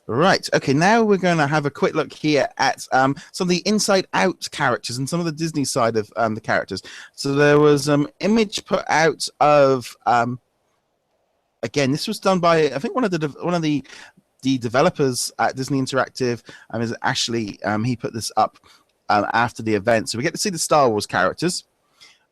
Right. Okay. Now we're going to have a quick look here at some of the Inside Out characters and some of the Disney side of the characters. So there was image put out of again. This was done by I think one of the developers at Disney Interactive. Is Ashley. He put this up after the event, so we get to see the Star Wars characters,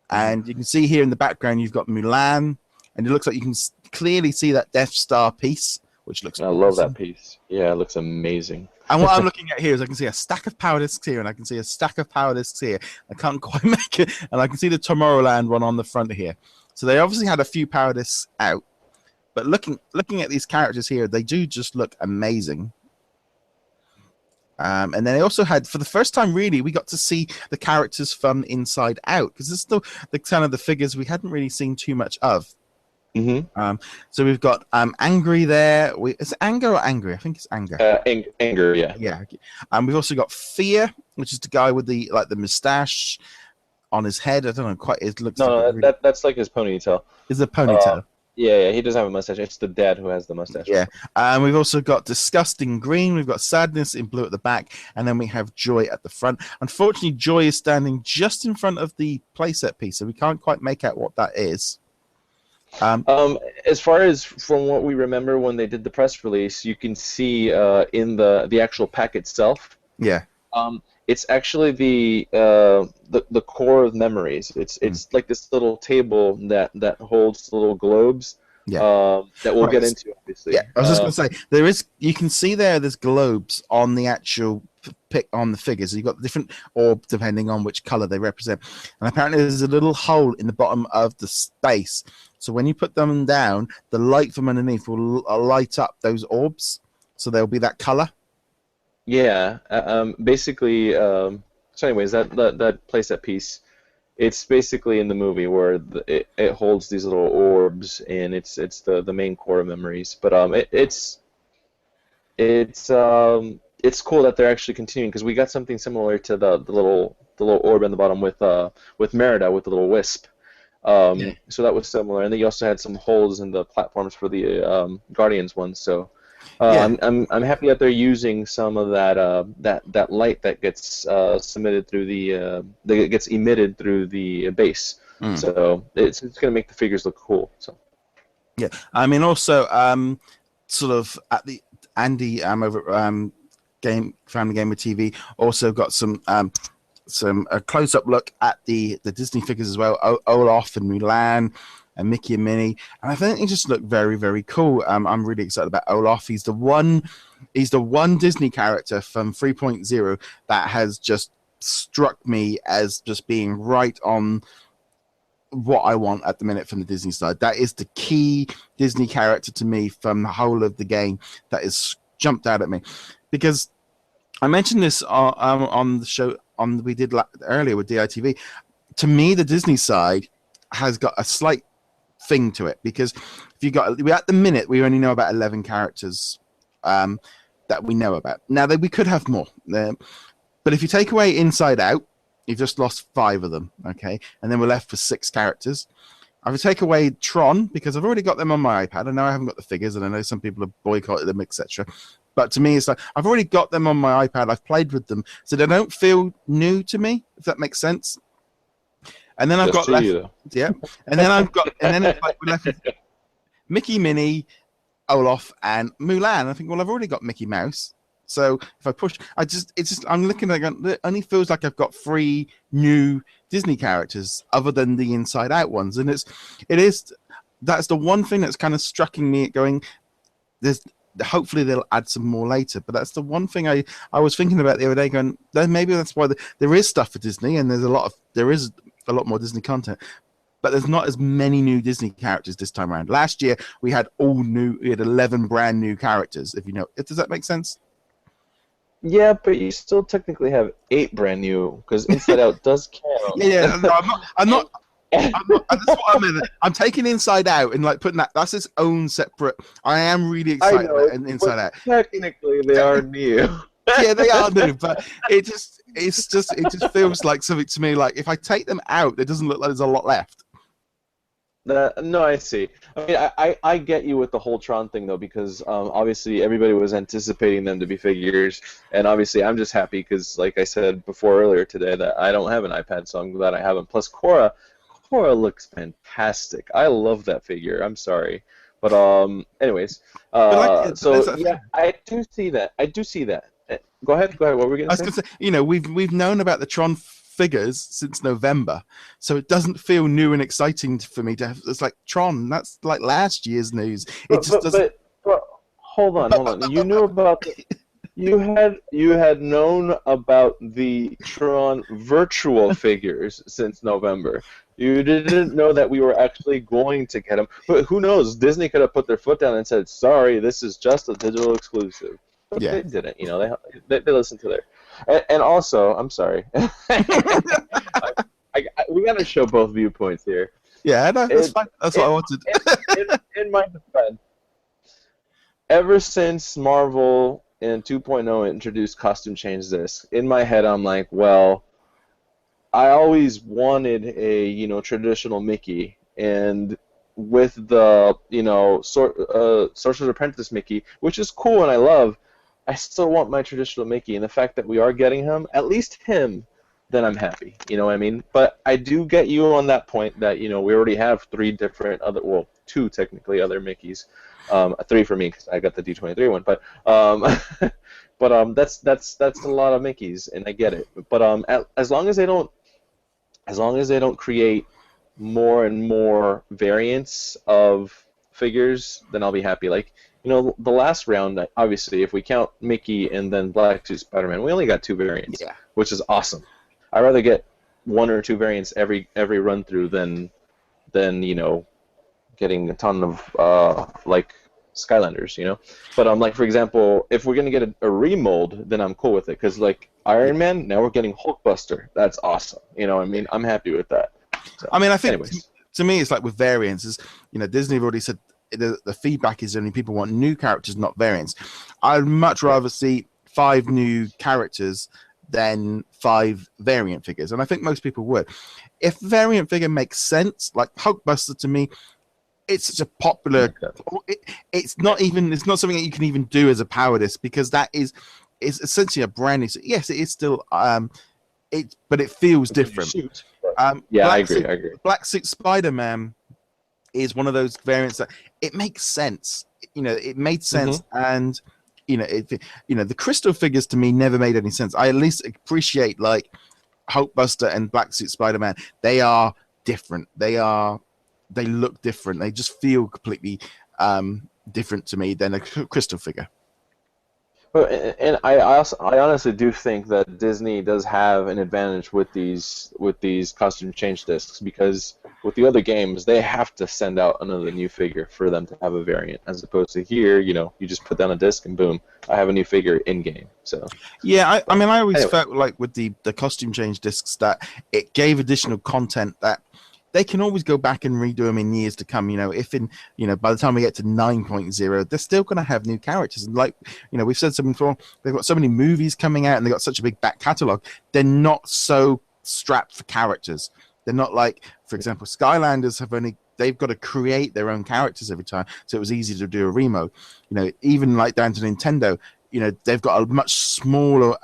and you can see here in the background you've got Mulan, and it looks like you can clearly see that Death Star piece, which looks I love that piece. Yeah, it looks amazing. And what I'm looking at here is I can see a stack of power discs here, and I can see a stack of power discs here. I can't quite make it, and I can see the Tomorrowland one on the front here. So they obviously had a few power discs out, but looking at these characters here, they do just look amazing. And then they also had, for the first time, really, we got to see the characters from Inside Out, because this is the kind of the figures we hadn't really seen too much of. Mm-hmm. So we've got Angry there. Is it Anger or Angry? I think it's Anger. Anger, yeah. Yeah. We've also got Fear, which is the guy with the mustache on his head. I don't know quite. It looks. No, that's like his ponytail. Is a ponytail. Yeah, he doesn't have a mustache. It's the dad who has the mustache. Yeah. We've also got Disgust in green. We've got Sadness in blue at the back, and then we have Joy at the front. Unfortunately, Joy is standing just in front of the playset piece, so we can't quite make out what that is. As far as from what we remember when they did the press release, you can see in the actual pack itself. Yeah. It's actually the core of memories. It's like this little table that holds the little globes. Yeah. That we'll get into, obviously. Yeah. I was just going to say you can see there's globes on the actual pick on the figures. So you've got different orbs depending on which color they represent, and apparently there's a little hole in the bottom of the space. So when you put them down, the light from underneath will light up those orbs, so there'll be that color. Yeah. Basically. So, anyways, that playset piece, it's basically in the movie where it holds these little orbs, and it's the main core of memories. But it's cool that they're actually continuing, because we got something similar to the little orb in the bottom with Merida with the little wisp. So that was similar, and then you also had some holes in the platforms for the Guardians one. So I'm happy that they're using some of that light that gets emitted through the base. So it's going to make the figures look cool. So yeah, I mean also sort of at the Andy over at Family Gamer TV also got some a close-up look at the Disney figures as well, Olaf and Mulan and Mickey and Minnie, and I think they just look very, very cool. I'm really excited about Olaf. He's the one Disney character from 3.0 that has just struck me as just being right on what I want at the minute from the Disney side. That is the key Disney character to me from the whole of the game that has jumped out at me, because I mentioned this on the show we did earlier with DITV. To me, the Disney side has got a slight thing to it, because at the minute we only know about 11 characters that we know about. Now we could have more, but if you take away Inside Out, you've just lost 5 of them. Okay, and then we're left with 6 characters. I would take away Tron, because I've already got them on my iPad. I know I haven't got the figures, and I know some people have boycotted them, etc. But to me, it's like I've already got them on my iPad. I've played with them, so they don't feel new to me, if that makes sense. And then I've got left, yeah. And then we're left with Mickey, Minnie, Olaf, and Mulan. I think, well, I've already got Mickey Mouse. So if I push, I'm looking at it, it only feels like I've got 3 new Disney characters other than the Inside Out ones, and that's the one thing that's kind of striking me, going, hopefully they'll add some more later, but that's the one thing I was thinking about the other day, going, maybe that's why there is stuff for Disney, and there is a lot more Disney content, but there's not as many new Disney characters this time around. Last year we had 11 brand new characters, if you know. Does that make sense? Yeah, but you still technically have 8 brand new, because Inside Out does count. Yeah, no, I'm not. That's what I mean. I'm taking Inside Out and like putting that's its own separate. I am really excited about Inside Out. Technically, they are new. Yeah, they are new, but it just feels like something to me. Like if I take them out, it doesn't look like there's a lot left. No, I see. I mean, I get you with the whole Tron thing though, because obviously everybody was anticipating them to be figures, and obviously I'm just happy because, like I said before earlier today, that I don't have an iPad, so I'm glad I have them. Plus, Korra looks fantastic. I love that figure. I'm sorry, but anyways, But like, so yeah, I do see that. I do see that. Go ahead. Go ahead. What were we I gonna was say? going to say, we've known about the Tron figures since November, so it doesn't feel new and exciting for me to have. It's like Tron. That's like last year's news. It But just but doesn't. but, but hold on, hold on. You knew about the, you had known about the Tron virtual figures since November. You didn't know that we were actually going to get them. But who knows? Disney could have put their foot down and said, "Sorry, this is just a digital exclusive." But Yeah. they didn't. They listened to their. And also, I'm sorry. We got to show both viewpoints here. Yeah, no, that's It, fine. That's what I in, wanted. in my defense, ever since Marvel in 2.0 introduced costume change discs, in my head I'm like, well, I always wanted a traditional Mickey, and with the Sorcerer's Apprentice Mickey, which is cool and I love, I still want my traditional Mickey, and the fact that we are getting him, at least him, then I'm happy. You know what I mean? But I do get you on that point that we already have three different other, well, two technically other Mickeys, three for me because I got the D23 one, but that's a lot of Mickeys, and I get it. But as long as they don't create more and more variants of figures, then I'll be happy. Like, the last round, obviously, if we count Mickey and then Black Suit Spider-Man, we only got two variants, Yeah. which is awesome. I'd rather get one or two variants every run through than getting a ton of like Skylanders. But like, for example, if we're gonna get a remold, then I'm cool with it, because like Iron Man, now we're getting Hulkbuster. That's awesome. I mean, I'm happy with that. So, I mean, I think anyways. to me, it's like with variants. Is Disney have already said the feedback is only people want new characters, not variants. I'd much rather see 5 new characters than 5 variant figures, and I think most people would. If variant figure makes sense, like Hulkbuster, to me, it's such a popular. It's not something that you can even do as a power disc, because it's essentially a brand new. Yes, it is still but it feels different. Yeah, I agree. Black Suit Spider-Man is one of those variants that it makes sense. It made sense, and the crystal figures to me never made any sense. I at least appreciate like Hulkbuster and Black Suit Spider-Man. They are different. They look different. They just feel completely different to me than a crystal figure. But and I honestly do think that Disney does have an advantage with these costume change discs, because with the other games they have to send out another new figure for them to have a variant, as opposed to here, you just put down a disc and boom, I have a new figure in game. So yeah, I mean, I always felt like with the costume change discs that it gave additional content that they can always go back and redo them in years to come. If by the time we get to 9.0, they're still going to have new characters. And like, we've said something before, they've got so many movies coming out and they've got such a big back catalog. They're not so strapped for characters. They're not like, for example, Skylanders they've got to create their own characters every time. So it was easy to do a remo. Even like down to Nintendo, they've got a much smaller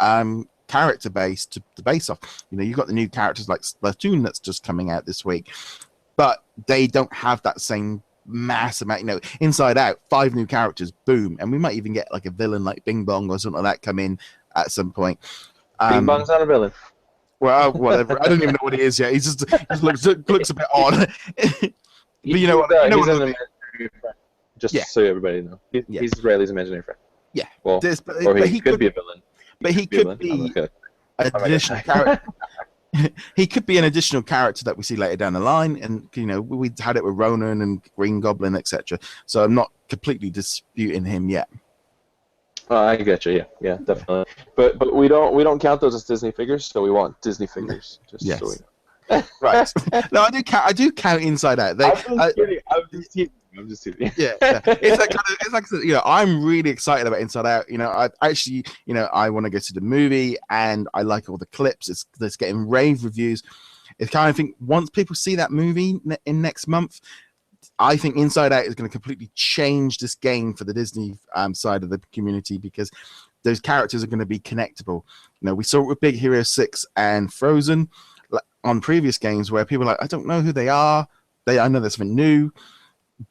character base to base off. You've got the new characters like Splatoon that's just coming out this week, but they don't have that same mass amount. Inside Out, 5 new characters, boom, and we might even get like a villain like Bing Bong or something like that come in at some point. Bing Bong's not a villain. Well, whatever. I don't even know what he is yet. He just looks a bit odd. But he's an imaginary friend. Just so everybody knows, he's Riley's imaginary friend. Yeah. Well, or he could be a villain. But he could be an additional character. He could be an additional character that we see later down the line, and we had it with Ronan and Green Goblin, etc. So I'm not completely disputing him yet. I get you. Yeah, definitely. But we don't count those as Disney figures, so we want Disney figures. Just yes. So we know. Right. No, I do count Inside Out. I'm just kidding. Yeah. It's like I said, I'm really excited about Inside Out. I actually, I want to go to the movie, and I like all the clips. It's getting rave reviews. It's kind of think once people see that movie in next month, I think Inside Out is going to completely change this game for the Disney side of the community, because those characters are going to be connectable. We saw it with Big Hero 6 and Frozen on previous games, where people are like, I don't know who they are. I know there's something new.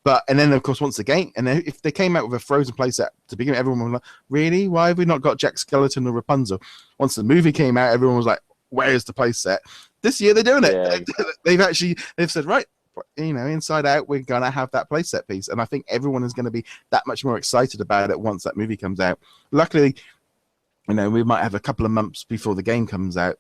And then, of course, once the game, and then if they came out with a Frozen playset to begin with, everyone was like, really? Why have we not got Jack Skellington or Rapunzel? Once the movie came out, everyone was like, where's the playset? This year they're doing it. They've said, right, Inside Out, we're going to have that playset piece. And I think everyone is going to be that much more excited about it once that movie comes out. Luckily, we might have a couple of months before the game comes out.